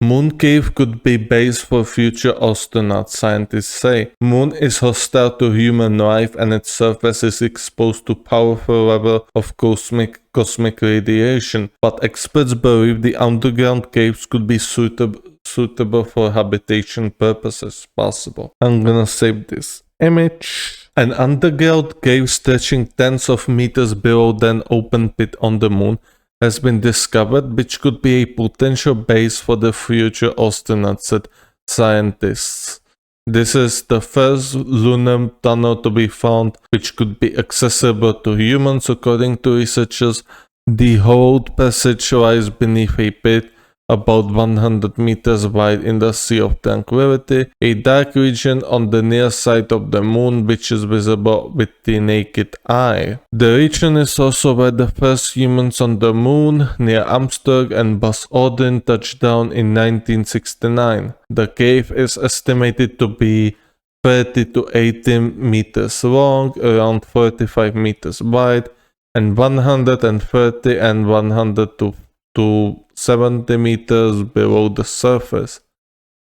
Moon cave could be base for future astronauts, scientists say. Moon is hostile to human life and its surface is exposed to powerful level of cosmic radiation, but experts believe the underground caves could be suitable for habitation purposes. Possible. I'm gonna save this image. An underground cave stretching tens of meters below the open pit on the moon has been discovered, which could be a potential base for the future astronauts, said scientists. This is the first lunar tunnel to be found, which could be accessible to humans, according to researchers. The hollowed passage lies beneath a pit about 100 meters wide in the Sea of Tranquility, a dark region on the near side of the moon which is visible with the naked eye. The region is also where the first humans on the moon, Neil Armstrong and Buzz Aldrin, touched down in 1969. The cave is estimated to be 30 to 80 meters long, around 45 meters wide, and 130 and 100 to 70 meters below the surface.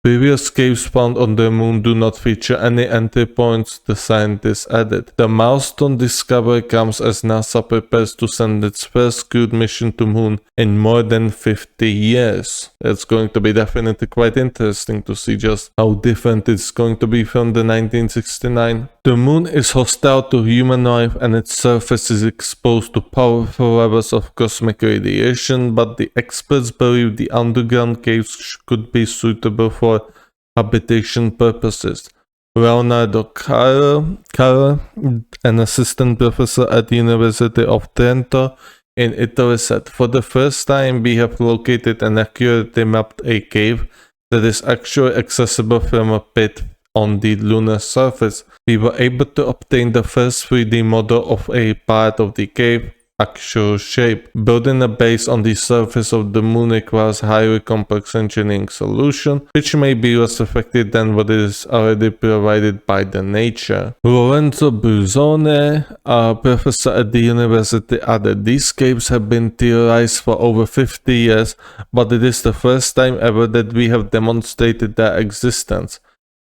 Previous caves found on the moon do not feature any entry points, the scientists added. The milestone discovery comes as NASA prepares to send its first crewed mission to moon in more than 50 years. It's going to be definitely quite interesting to see just how different it's going to be from the 1969. The moon is hostile to human life and its surface is exposed to powerful levels of cosmic radiation, but the experts believe the underground caves could be suitable for habitation purposes. Leonardo Carra, an assistant professor at the University of Trento in Italy, said, "For the first time we have located and accurately mapped a cave that is actually accessible from a pit on the lunar surface. We were able to obtain the first 3D model of a part of the cave, actual shape. Building a base on the surface of the moon requires highly complex engineering solution, which may be less effective than what is already provided by the nature." Lorenzo Bruzone, a professor at the university, added, "These caves have been theorized for over 50 years, but it is the first time ever that we have demonstrated their existence.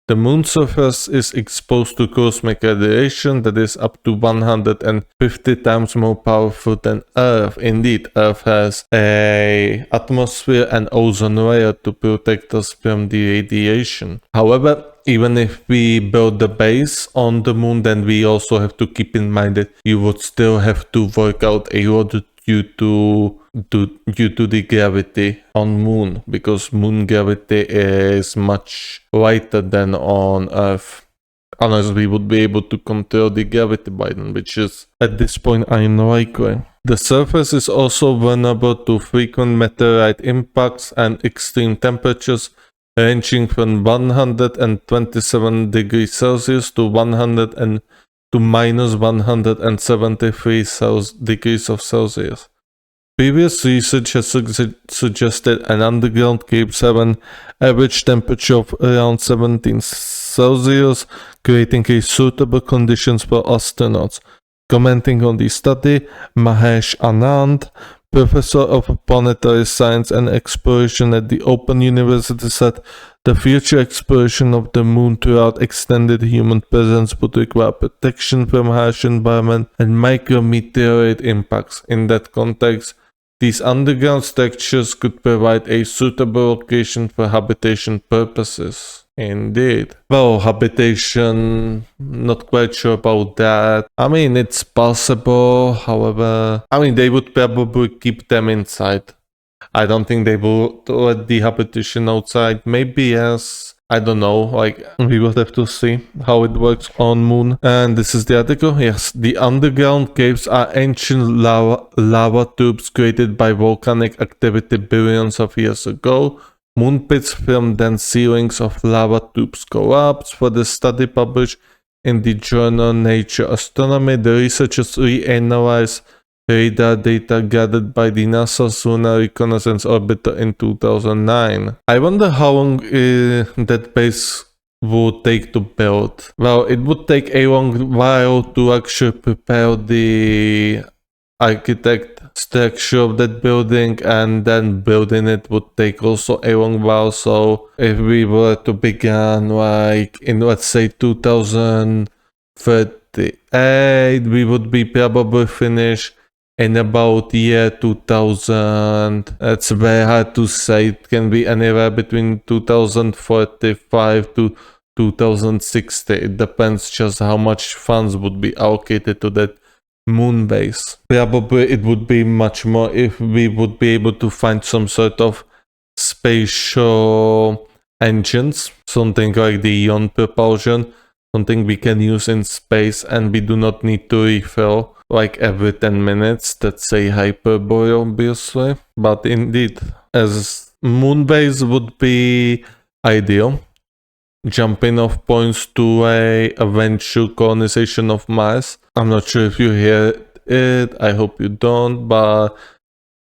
The moon's surface is exposed to cosmic radiation that is up to 150 times more powerful than Earth. Indeed, Earth has an atmosphere and ozone layer to protect us from the radiation. However, even if we build the base on the moon, then we also have to keep in mind that you would still have to work out a lot due to the gravity on moon, because moon gravity is much lighter than on Earth, unless we would be able to control the gravity by then, which is at this point unlikely. The surface is also vulnerable to frequent meteorite impacts and extreme temperatures ranging from 127 degrees Celsius to minus 173 degrees of Celsius. Previous research has suggested an underground caves have an average temperature of around 17 Celsius, creating a suitable conditions for astronauts. Commenting on the study, Mahesh Anand, professor of planetary science and exploration at the Open University, said, "The future exploration of the moon throughout extended human presence would require protection from harsh environment and micrometeorite impacts. In that context, these underground structures could provide a suitable location for habitation purposes." Indeed. Well, habitation, not quite sure about that. I mean, it's possible, however, they would probably keep them inside. I don't think they would let the habitation outside. Maybe yes. I don't know, we will have to see how it works on moon. And this is the article. Yes, the underground caves are ancient lava tubes created by volcanic activity billions of years ago. Moon pits from dense ceilings of lava tubes collapsed. For the study published in the journal Nature Astronomy, the researchers reanalyzed radar data gathered by the NASA's Lunar Reconnaissance Orbiter in 2009. I wonder how long that base would take to build. Well, it would take a long while to actually prepare the architect structure of that building, and then building it would take also a long while. So if we were to begin like in, let's say, 2038, we would be probably finished in about year 2000. It's very hard to say. It can be anywhere between 2045 to 2060. It depends just how much funds would be allocated to that moon base. Probably it would be much more if we would be able to find some sort of spatial engines, something like the ion propulsion, something we can use in space and we do not need to refill like every 10 minutes. That's a hyperbole, obviously. But indeed, as moon base would be ideal. Jumping off points to a eventual colonization of Mars. I'm not sure if you hear it. I hope you don't, but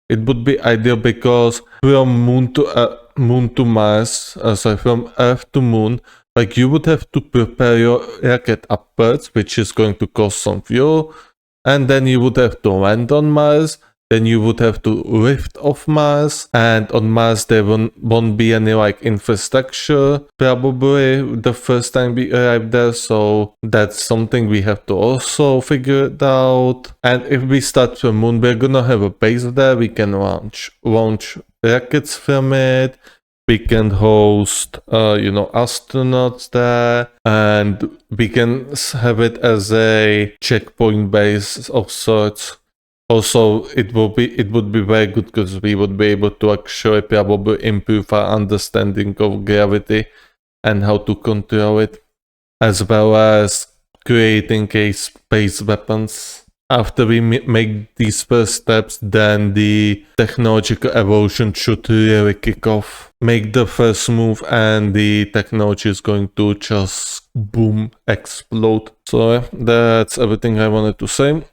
it would be ideal because from moon to Mars, from Earth to moon, like you would have to prepare your rocket upwards, which is going to cost some fuel, and then you would have to land on Mars. Then you would have to lift off Mars, and on Mars there won't be any like infrastructure probably the first time we arrive there, so that's something we have to also figure it out. And if we start from moon, we're gonna have a base there. We can launch rockets from it. We can host astronauts there, and we can have it as a checkpoint base of sorts. Also, it would be very good because we would be able to actually probably improve our understanding of gravity and how to control it, as well as creating a space weapons. After we make these first steps, then the technological evolution should really kick off. Make the first move and the technology is going to just boom, explode. So that's everything I wanted to say.